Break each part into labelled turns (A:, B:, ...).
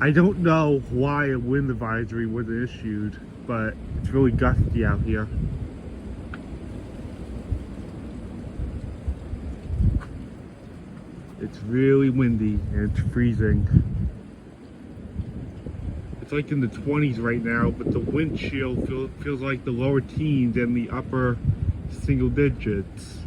A: I don't know why a wind advisory wasn't issued, but it's really gusty out here. It's really windy and it's freezing. It's like in the 20s right now, but the wind chill feels like the lower teens and the upper single digits.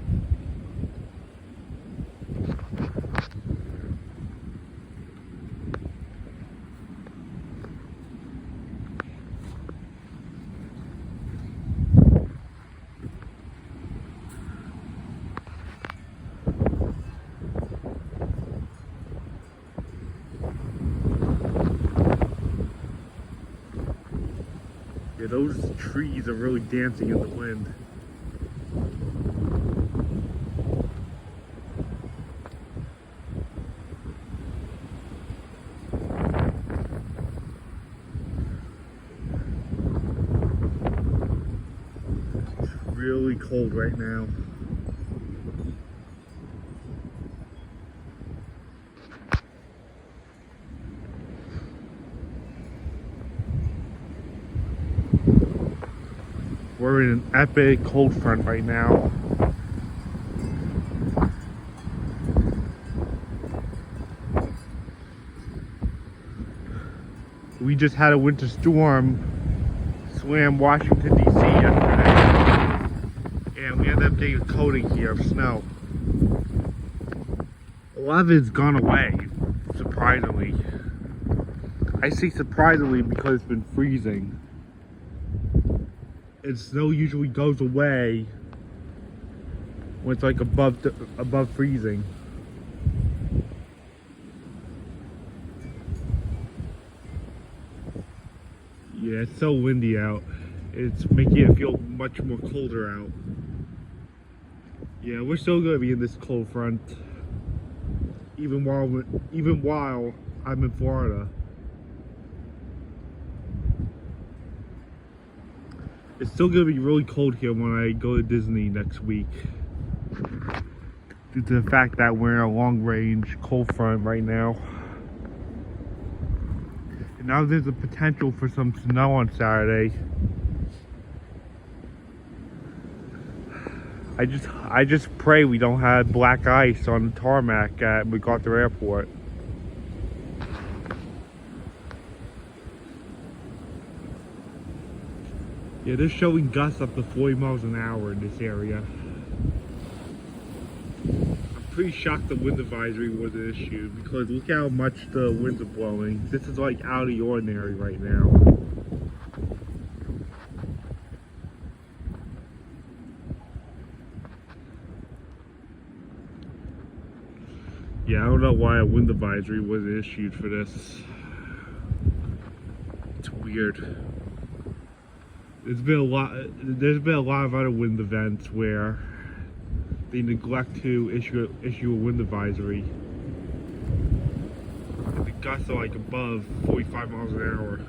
A: Yeah, those trees are really dancing in the wind. It's really cold right now. We're in an epic cold front right now. We just had a winter storm slam Washington, D.C. yesterday, and we ended up getting a coating here of snow. A lot of it's gone away, surprisingly. I say surprisingly because it's been freezing. And snow usually goes away when it's like above freezing. Yeah, it's so windy out. It's making it feel much more colder out. Yeah, we're still gonna be in this cold front, even while I'm in Florida. It's still gonna be really cold here when I go to Disney next week, due to the fact that we're in a long-range cold front right now. And now there's a potential for some snow on Saturday. I just pray we don't have black ice on the tarmac at MacArthur Airport. Yeah, they're showing gusts up to 40 miles an hour in this area. I'm pretty shocked the wind advisory wasn't issued because look how much the winds are blowing. This is like out of the ordinary right now. Yeah, I don't know why a wind advisory wasn't issued for this. It's weird. There's been a lot of other wind events where they neglect to issue a wind advisory. And the gusts are like above 45 miles an hour.